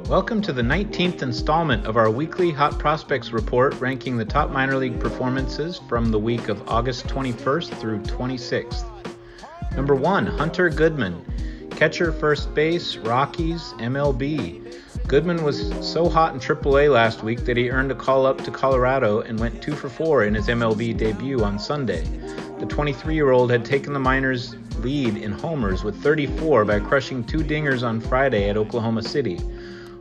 Welcome to the 19th installment of our weekly Hot Prospects Report, ranking the top minor league performances from the week of August 21st through 26th. Number 1, Hunter Goodman. Catcher, first base, Rockies, MLB. Goodman was so hot in AAA last week that he earned a call up to Colorado and went 2 for 4 in his MLB debut on Sunday. The 23-year-old had taken the minors' lead in homers with 34 by crushing 2 dingers on Friday at Oklahoma City.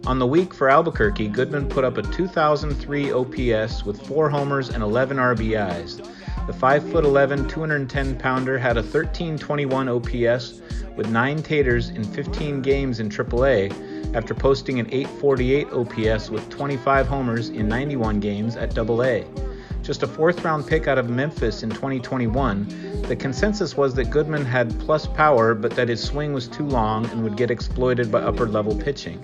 On the week for Albuquerque, Goodman put up a 2003 OPS with 4 homers and 11 RBIs. The 5'11", 210-pounder had a 1321 OPS with 9 taters in 15 games in AAA after posting an 848 OPS with 25 homers in 91 games at AA. Just a 4th-round pick out of Memphis in 2021, the consensus was that Goodman had plus power but that his swing was too long and would get exploited by upper-level pitching.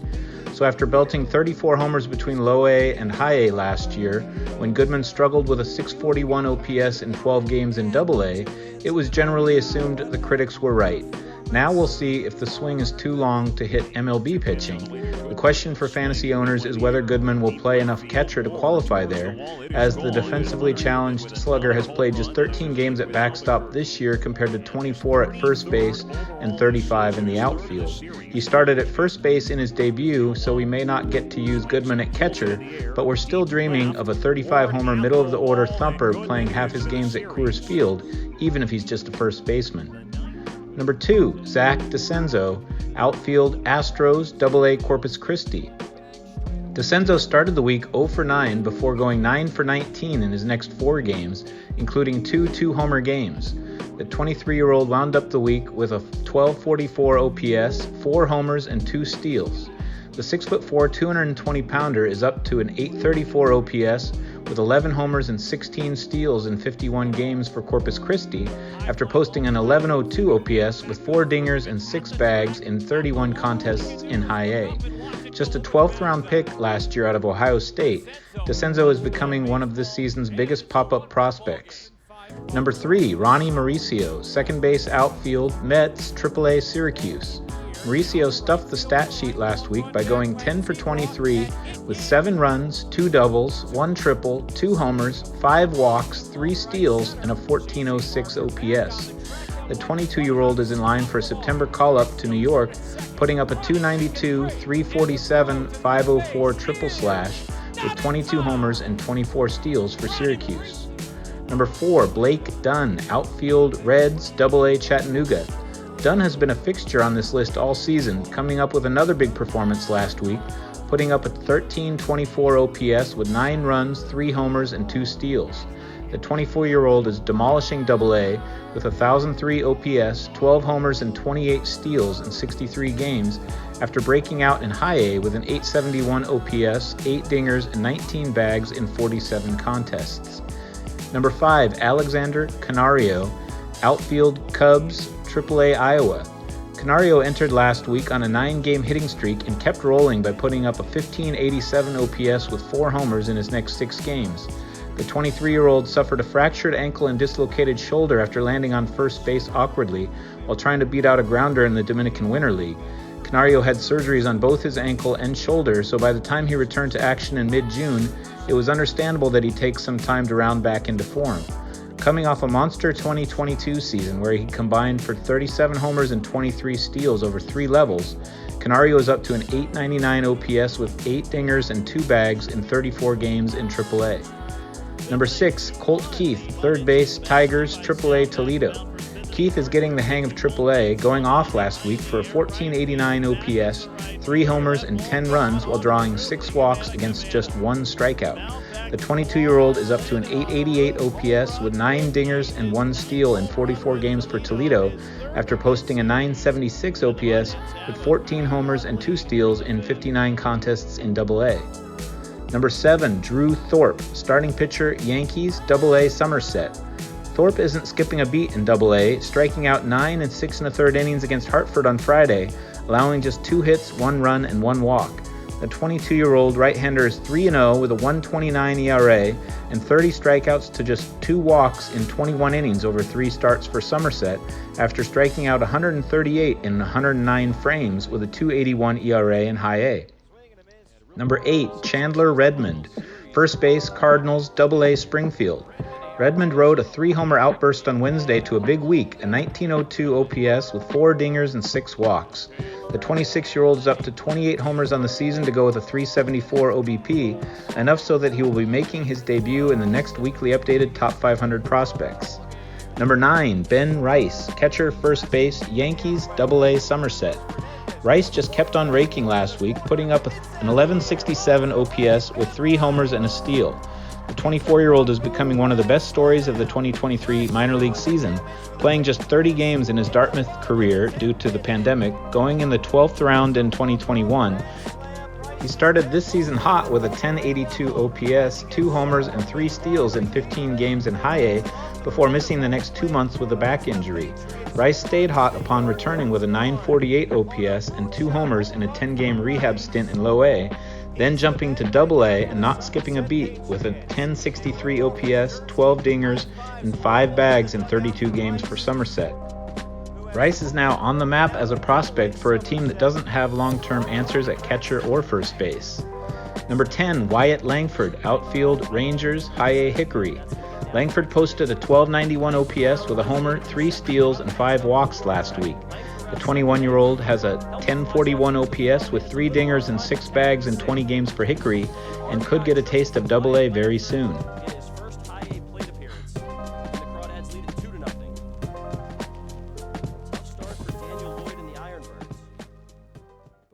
So after belting 34 homers between low A and high A last year, when Goodman struggled with a 641 OPS in 12 games in AA, it was generally assumed the critics were right. Now we'll see if the swing is too long to hit MLB pitching. The question for fantasy owners is whether Goodman will play enough catcher to qualify there, as the defensively challenged slugger has played just 13 games at backstop this year compared to 24 at first base and 35 in the outfield. He started at first base in his debut, so we may not get to use Goodman at catcher, but we're still dreaming of a 35-homer middle-of-the-order thumper playing half his games at Coors Field, even if he's just a first baseman. Number 2, Zach DeCenzo, outfield, Astros, AA Corpus Christi. DeCenzo started the week 0 for 9 before going 9 for 19 in his next 4 games, including 2 two-homer games. The 23-year-old wound up the week with a 1244 OPS, 4 homers, and 2 steals. The 6'4", 220-pounder is up to an 834 OPS with 11 homers and 16 steals in 51 games for Corpus Christi after posting an 1102 OPS with 4 dingers and 6 bags in 31 contests in high A. Just a 12th-round pick last year out of Ohio State, DeCenzo is becoming one of this season's biggest pop-up prospects. Number 3, Ronnie Mauricio, second base, outfield, Mets, AAA, Syracuse. Mauricio stuffed the stat sheet last week by going 10 for 23 with 7 runs, 2 doubles, 1 triple, 2 homers, 5 walks, 3 steals, and a 1406 OPS. The 22-year-old is in line for a September call-up to New York, putting up a 292, 347, 504 triple slash with 22 homers and 24 steals for Syracuse. Number 4, Blake Dunn, outfield, Reds, AA Chattanooga. Dunn has been a fixture on this list all season, coming up with another big performance last week, putting up a 1324 OPS with 9 runs, 3 homers, and 2 steals. The 24-year-old is demolishing AA with a 1003 OPS, 12 homers, and 28 steals in 63 games after breaking out in high A with an 871 OPS, 8 dingers, and 19 bags in 47 contests. Number 5, Alexander Canario, outfield, Cubs, AAA Iowa. Canario entered last week on a 9-game hitting streak and kept rolling by putting up a 1587 OPS with 4 homers in his next 6 games. The 23-year-old suffered a fractured ankle and dislocated shoulder after landing on first base awkwardly while trying to beat out a grounder in the Dominican Winter League. Canario had surgeries on both his ankle and shoulder, so by the time he returned to action in mid-June, it was understandable that he'd take some time to round back into form. Coming off a monster 2022 season where he combined for 37 homers and 23 steals over 3 levels, Canario is up to an 899 OPS with 8 dingers and 2 bags in 34 games in AAA. Number 6, Colt Keith, third base, Tigers, AAA Toledo. Keith is getting the hang of AAA, going off last week for a 1489 OPS, 3 homers, and 10 runs while drawing 6 walks against just 1 strikeout. The 22-year-old is up to an 888 OPS with 9 dingers and 1 steal in 44 games for Toledo after posting a 976 OPS with 14 homers and 2 steals in 59 contests in AA. Number 7, Drew Thorpe, starting pitcher, Yankees, AA Somerset. Thorpe isn't skipping a beat in AA, striking out 9 and 6 1/3 innings against Hartford on Friday, allowing just 2 hits, 1 run, and 1 walk. The 22-year-old right-hander is 3-0 with a 1.29 ERA and 30 strikeouts to just 2 walks in 21 innings over 3 starts for Somerset after striking out 138 in 109 frames with a 2.81 ERA in high A. Number 8, Chandler Redmond, first base, Cardinals, AA Springfield. Redmond rode a 3-homer outburst on Wednesday to a big week, a 1902 OPS with 4 dingers and 6 walks. The 26-year-old is up to 28 homers on the season to go with a 374 OBP, enough so that he will be making his debut in the next weekly updated Top 500 Prospects. Number 9, Ben Rice, catcher, first base, Yankees, AA Somerset. Rice just kept on raking last week, putting up an 1167 OPS with 3 homers and a steal. The 24-year-old is becoming one of the best stories of the 2023 minor league season, playing just 30 games in his Dartmouth career due to the pandemic, going in the 12th round in 2021. He started this season hot with a 1082 OPS, 2 homers, and 3 steals in 15 games in High A before missing the next 2 months with a back injury. Rice stayed hot upon returning with a 948 OPS and 2 homers in a 10-game rehab stint in Low A, then jumping to AA and not skipping a beat with a 1063 OPS, 12 dingers, and 5 bags in 32 games for Somerset. Rice is now on the map as a prospect for a team that doesn't have long-term answers at catcher or first base. Number 10, Wyatt Langford, outfield, Rangers, High A Hickory. Langford posted a 1291 OPS with a homer, 3 steals, and 5 walks last week. The 21-year-old has a 1041 OPS with 3 dingers and 6 bags in 20 games for Hickory and could get a taste of AA very soon.